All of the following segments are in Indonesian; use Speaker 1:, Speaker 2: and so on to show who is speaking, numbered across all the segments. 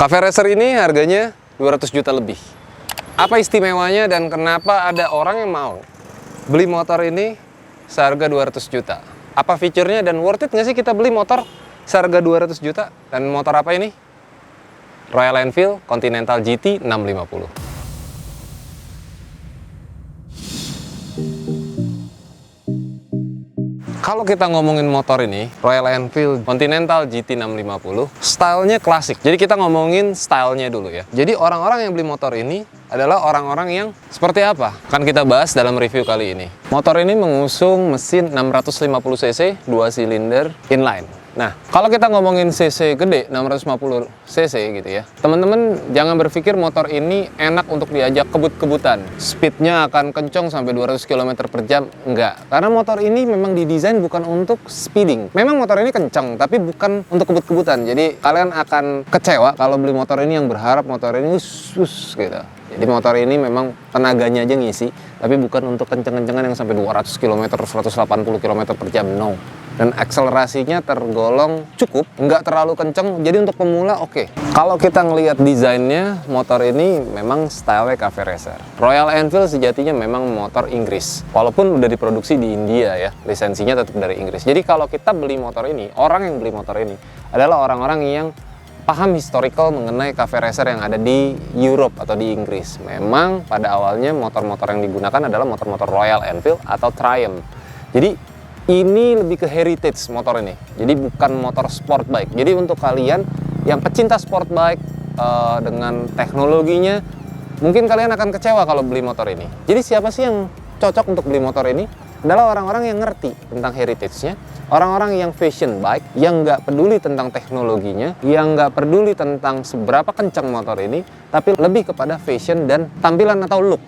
Speaker 1: Cafe Racer ini harganya 200 juta lebih. Apa istimewanya dan kenapa ada orang yang mau beli motor ini seharga 200 juta? Apa fiturnya dan worth it nggak sih kita beli motor seharga 200 juta? Dan motor apa ini? Royal Enfield Continental GT 650. Kalau kita ngomongin motor ini, Royal Enfield Continental GT 650, stylenya klasik. Jadi kita ngomongin stylenya dulu ya. Jadi orang-orang yang beli motor ini adalah orang-orang yang seperti apa? Akan kita bahas dalam review kali ini. Motor ini mengusung mesin 650 cc, 2 silinder inline. Nah, kalau kita ngomongin cc gede, 650 cc gitu ya, teman-teman jangan berpikir motor ini enak untuk diajak kebut-kebutan. Speednya akan kencang sampai 200 km per jam, enggak. Karena motor ini memang didesain bukan untuk speeding. Memang motor ini kencang, tapi bukan untuk kebut-kebutan. Jadi kalian akan kecewa kalau beli motor ini yang berharap motor ini sus gitu. Jadi motor ini memang tenaganya aja ngisi, tapi bukan untuk kenceng-kencengan yang sampai 200 km, 180 km per jam, no. Dan akselerasinya tergolong cukup, nggak terlalu kenceng, jadi untuk pemula oke. Kalau kita ngelihat desainnya, motor ini memang style cafe racer. Royal Enfield sejatinya memang motor Inggris, walaupun udah diproduksi di India ya, lisensinya tetap dari Inggris. Jadi kalau kita beli motor ini, orang yang beli motor ini adalah orang-orang yang paham historical mengenai cafe racer yang ada di Europe atau di Inggris. Memang pada awalnya motor-motor yang digunakan adalah motor-motor Royal Enfield atau Triumph. Jadi ini lebih ke heritage motor ini. Jadi bukan motor sport bike. Jadi untuk kalian yang pecinta sport bike dengan teknologinya, mungkin kalian akan kecewa kalau beli motor ini. Jadi siapa sih yang cocok untuk beli motor ini? Adalah orang-orang yang ngerti tentang heritage-nya, orang-orang yang fashion bike, yang nggak peduli tentang teknologinya, yang nggak peduli tentang seberapa kencang motor ini, tapi lebih kepada fashion dan tampilan atau look.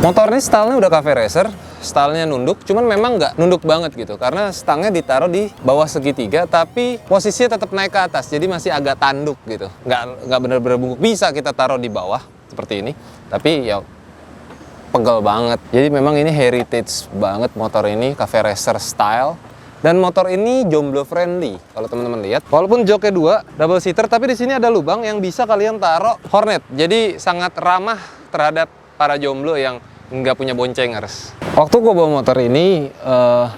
Speaker 1: Motor ini stylenya udah cafe racer, stylenya nunduk, cuman memang nggak nunduk banget gitu, karena stangnya ditaruh di bawah segitiga, tapi posisinya tetap naik ke atas, jadi masih agak tanduk gitu, nggak bener-bener bungkuk. Bisa kita taruh di bawah seperti ini, tapi ya pegel banget. Jadi memang ini heritage banget motor ini, cafe racer style. Dan motor ini jomblo friendly. Kalau teman-teman lihat, walaupun joknya 2 double seater, tapi di sini ada lubang yang bisa kalian taruh hornet. Jadi sangat ramah terhadap para jomblo yang nggak punya boncengers. Waktu gue bawa motor ini,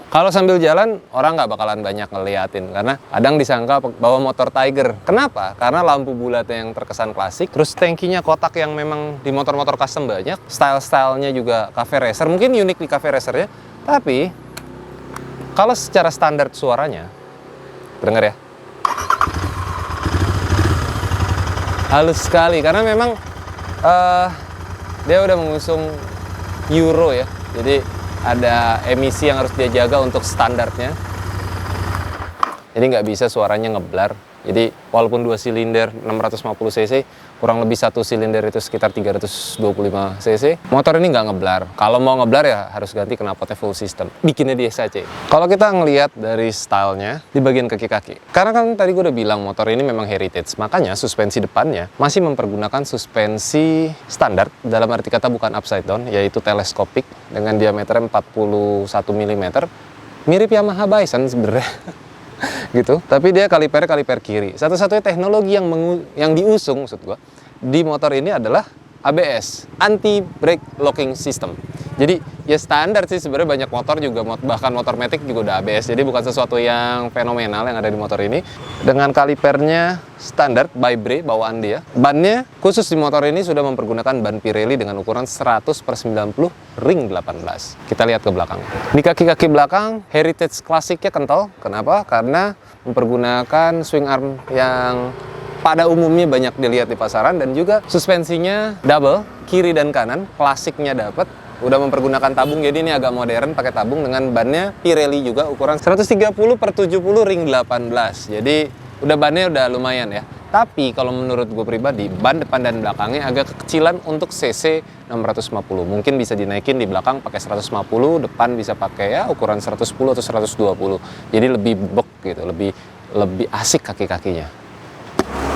Speaker 1: kalau sambil jalan orang nggak bakalan banyak ngeliatin, karena kadang disangka bawa motor Tiger. Kenapa? Karena lampu bulatnya yang terkesan klasik, terus tankinya kotak yang memang di motor-motor custom banyak, style-stylenya juga cafe racer, mungkin unik di cafe racernya, tapi kalau secara standar suaranya, denger ya, halus sekali, karena memang dia udah mengusung Euro ya, jadi ada emisi yang harus dia jaga untuk standarnya, jadi nggak bisa suaranya ngeblar. Jadi walaupun 2 silinder 650 cc, kurang lebih 1 silinder itu sekitar 325 cc, motor ini nggak ngeblar. Kalau mau ngeblar ya harus ganti knalpotnya full system, bikinnya di SAC. Kalau kita ngelihat dari stylenya di bagian kaki-kaki, karena kan tadi gue udah bilang motor ini memang heritage, makanya suspensi depannya masih mempergunakan suspensi standar, dalam arti kata bukan upside down, yaitu teleskopik dengan diameter 41 mm, mirip Yamaha Bison sebenarnya. Gitu, tapi dia kaliper kiri. Satu-satunya teknologi yang diusung maksud gua di motor ini adalah ABS, anti brake locking system. Jadi ya standar sih sebenarnya, banyak motor juga, bahkan motor matic juga udah ABS. Jadi bukan sesuatu yang fenomenal yang ada di motor ini. Dengan kalipernya standar by Bre bawaan dia. Bannya khusus di motor ini sudah mempergunakan ban Pirelli dengan ukuran 100/90 ring 18. Kita lihat ke belakang. Di kaki-kaki belakang heritage klasiknya kental. Kenapa? Karena mempergunakan swing arm yang pada umumnya banyak dilihat di pasaran, dan juga suspensinya double, kiri dan kanan, klasiknya dapat. Udah mempergunakan tabung, jadi ini agak modern pakai tabung, dengan bannya Pirelli juga ukuran 130/70 ring 18. Jadi udah bannya udah lumayan ya. Tapi kalau menurut gue pribadi, ban depan dan belakangnya agak kekecilan untuk cc 650. Mungkin bisa dinaikin di belakang pakai 150, depan bisa pakai ya ukuran 110 atau 120. Jadi lebih bek gitu, lebih asik kaki-kakinya.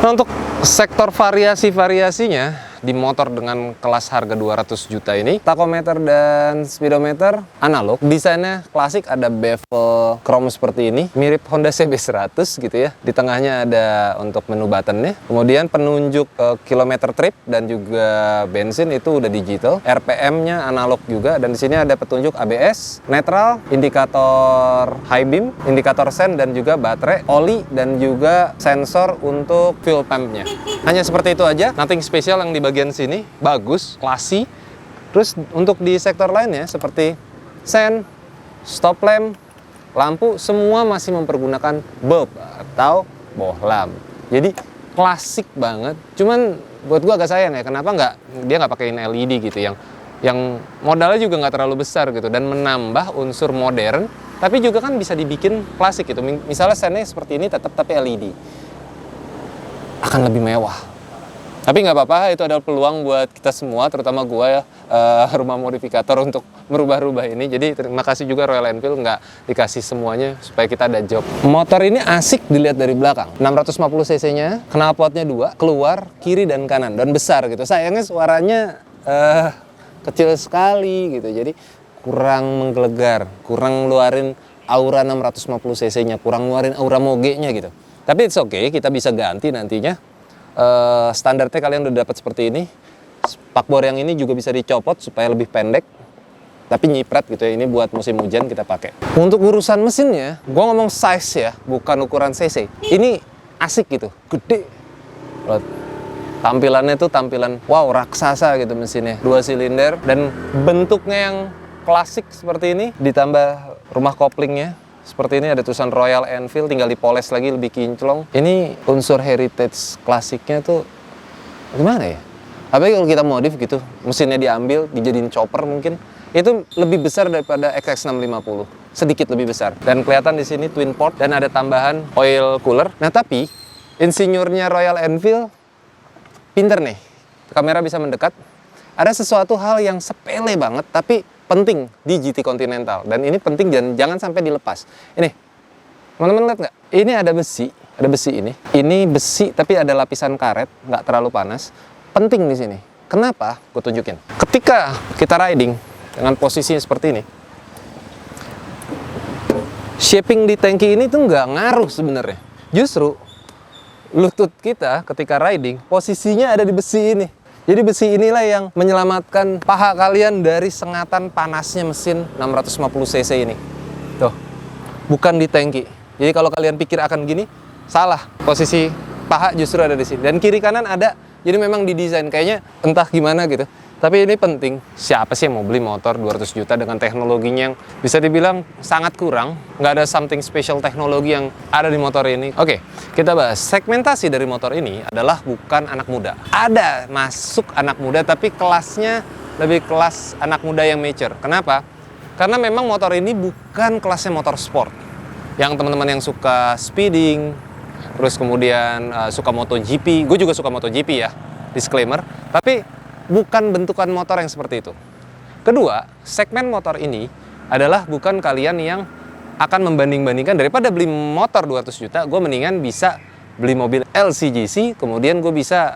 Speaker 1: Nah, untuk sektor variasinya, di motor dengan kelas harga 200 juta ini. Tachometer dan speedometer analog. Desainnya klasik, ada bevel chrome seperti ini. Mirip Honda CB100 gitu ya. Di tengahnya ada untuk menu buttonnya. Kemudian penunjuk kilometer trip dan juga bensin itu udah digital. RPM-nya analog juga. Dan di sini ada petunjuk ABS, netral, indikator high beam, indikator sen, dan juga baterai, oli, dan juga sensor untuk fuel pump-nya. Hanya seperti itu aja, nothing spesial yang di bagian sini, bagus, classy. Terus untuk di sektor lainnya seperti sen, stop lamp, lampu, semua masih mempergunakan bulb atau bohlam. Jadi klasik banget. Cuman buat gua agak sayang ya, kenapa dia nggak pakein LED gitu yang modalnya juga nggak terlalu besar gitu dan menambah unsur modern, tapi juga kan bisa dibikin klasik gitu. Misalnya sennya seperti ini tetap tapi LED. Akan lebih mewah. Tapi nggak apa-apa, itu adalah peluang buat kita semua, terutama gua ya, rumah modifikator untuk merubah-rubah ini. Jadi terima kasih juga Royal Enfield nggak dikasih semuanya supaya kita ada job. Motor ini asik dilihat dari belakang. 650 cc-nya, knalpotnya 2, keluar kiri dan kanan dan besar gitu. Sayangnya suaranya kecil sekali gitu. Jadi kurang menggelegar, kurang ngeluarin aura 650 cc-nya, kurang ngeluarin aura mogenya gitu. Tapi it's okay, kita bisa ganti nantinya. Standarnya kalian udah dapat seperti ini. Spakbor yang ini juga bisa dicopot supaya lebih pendek, tapi nyiprat gitu ya. Ini buat musim hujan kita pakai. Untuk urusan mesinnya, gua ngomong size ya, bukan ukuran cc. Ini asik gitu, gede. Tampilannya tuh tampilan wow, raksasa gitu mesinnya. 2 silinder dan bentuknya yang klasik seperti ini, ditambah rumah koplingnya seperti ini, ada tulisan Royal Enfield, tinggal dipoles lagi lebih kinclong. Ini unsur heritage klasiknya tuh gimana ya? Apalagi kalau kita modif gitu, mesinnya diambil, dijadiin chopper mungkin, itu lebih besar daripada XX650, sedikit lebih besar. Dan kelihatan di sini twin port dan ada tambahan oil cooler. Nah tapi insinyurnya Royal Enfield pinter nih, kamera bisa mendekat. Ada sesuatu hal yang sepele banget tapi penting di GT Continental, dan ini penting dan jangan sampai dilepas. Ini, teman-teman lihat nggak? Ini ada besi ini. Ini besi tapi ada lapisan karet, nggak terlalu panas. Penting di sini. Kenapa? Gue tunjukin. Ketika kita riding dengan posisinya seperti ini, shaping di tangki ini tuh nggak ngaruh sebenarnya. Justru lutut kita ketika riding posisinya ada di besi ini. Jadi besi inilah yang menyelamatkan paha kalian dari sengatan panasnya mesin 650 cc ini. Tuh, bukan di tangki. Jadi kalau kalian pikir akan gini, salah. Posisi paha justru ada di sini. Dan kiri kanan ada. Jadi memang didesain kayaknya entah gimana gitu. Tapi ini penting. Siapa sih yang mau beli motor 200 juta dengan teknologinya yang bisa dibilang sangat kurang? Nggak ada something special teknologi yang ada di motor ini. Oke, kita bahas. Segmentasi dari motor ini adalah bukan anak muda. Ada masuk anak muda, tapi kelasnya lebih kelas anak muda yang mature. Kenapa? Karena memang motor ini bukan kelasnya motor sport. Yang teman-teman yang suka speeding, terus kemudian suka MotoGP. Gue juga suka MotoGP ya, disclaimer. Tapi bukan bentukan motor yang seperti itu. Kedua, segmen motor ini adalah bukan kalian yang akan membanding-bandingkan daripada beli motor 200 juta, gue mendingan bisa beli mobil LCGC, kemudian gue bisa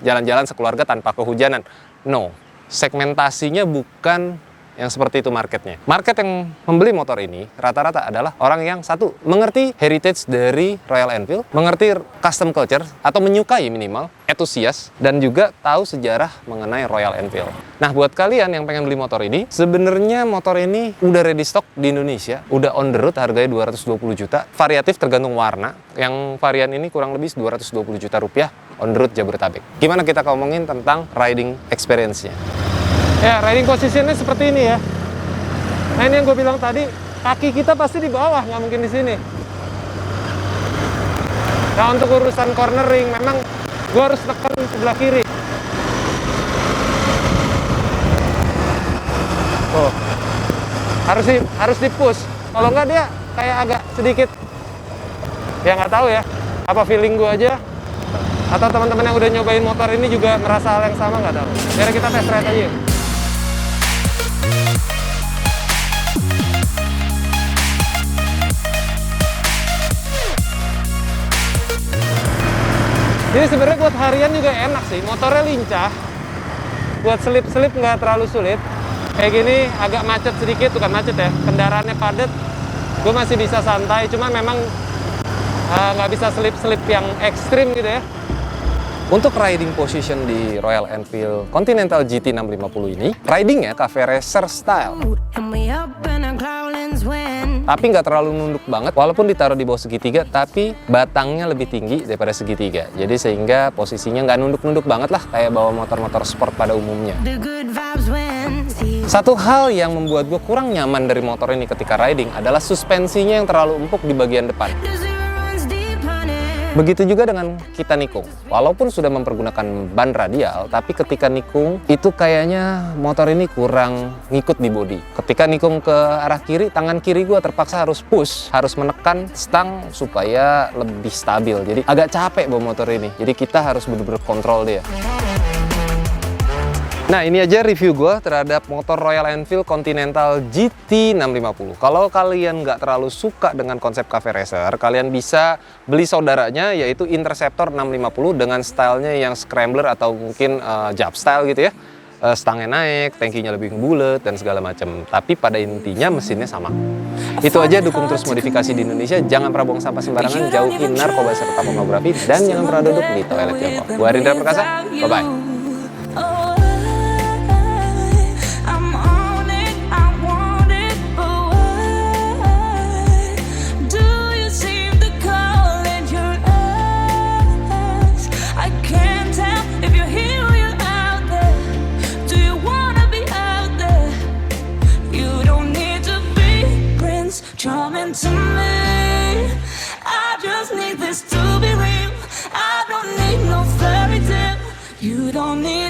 Speaker 1: jalan-jalan sekeluarga tanpa kehujanan. No, segmentasinya bukan yang seperti itu marketnya. Market yang membeli motor ini rata-rata adalah orang yang satu, mengerti heritage dari Royal Enfield, mengerti custom culture atau menyukai minimal, entusias, dan juga tahu sejarah mengenai Royal Enfield. Nah, buat kalian yang pengen beli motor ini, sebenarnya motor ini udah ready stock di Indonesia, udah on the road, harganya 220 juta, variatif tergantung warna. Yang varian ini kurang lebih 220 juta rupiah on the road Jabodetabek. Gimana kita ngomongin tentang riding experience-nya? Ya, riding positionnya seperti ini ya. Nah, ini yang gue bilang tadi, kaki kita pasti di bawah, nggak mungkin di sini. Nah, untuk urusan cornering, memang gue harus tekan sebelah kiri. Oh, harus di push. Kalau nggak dia kayak agak sedikit, ya nggak tahu ya. Apa feeling gue aja? Atau teman-teman yang udah nyobain motor ini juga merasa hal yang sama, nggak tahu. Biar kita test ride aja. Jadi sebenarnya buat harian juga enak sih, motornya lincah, buat selip-selip nggak terlalu sulit. Kayak gini agak macet sedikit, bukan macet ya, kendaraannya padat, gue masih bisa santai, cuma memang nggak bisa selip-selip yang ekstrim gitu ya. Untuk riding position di Royal Enfield Continental GT 650 ini, ridingnya cafe racer style. Tapi nggak terlalu nunduk banget, walaupun ditaruh di bawah segitiga, tapi batangnya lebih tinggi daripada segitiga. Jadi sehingga posisinya nggak nunduk-nunduk banget lah, kayak bawa motor-motor sport pada umumnya. Satu hal yang membuat gue kurang nyaman dari motor ini ketika riding adalah suspensinya yang terlalu empuk di bagian depan. Begitu juga dengan kita nikung. Walaupun sudah mempergunakan ban radial, tapi ketika nikung itu kayaknya motor ini kurang ngikut di bodi. Ketika nikung ke arah kiri, tangan kiri gua terpaksa harus push, harus menekan stang supaya lebih stabil. Jadi agak capek bawa motor ini. Jadi kita harus benar-benar kontrol dia. Nah, ini aja review gue terhadap motor Royal Enfield Continental GT 650. Kalau kalian nggak terlalu suka dengan konsep cafe racer, kalian bisa beli saudaranya, yaitu Interceptor 650 dengan stylenya yang scrambler atau mungkin jump style gitu ya. Stangnya naik, tangkinya lebih bulat dan segala macam. Tapi pada intinya mesinnya sama. Itu aja, dukung terus modifikasi di Indonesia. Jangan pernah buang sampah sembarangan, jauhin narkoba serta pornografi, dan jangan pernah duduk di toilet Tiongkok. Gua Rindra Perkasa, bye-bye.
Speaker 2: Coming to me, I just need this to be real. I don't need no fairy tale. You don't need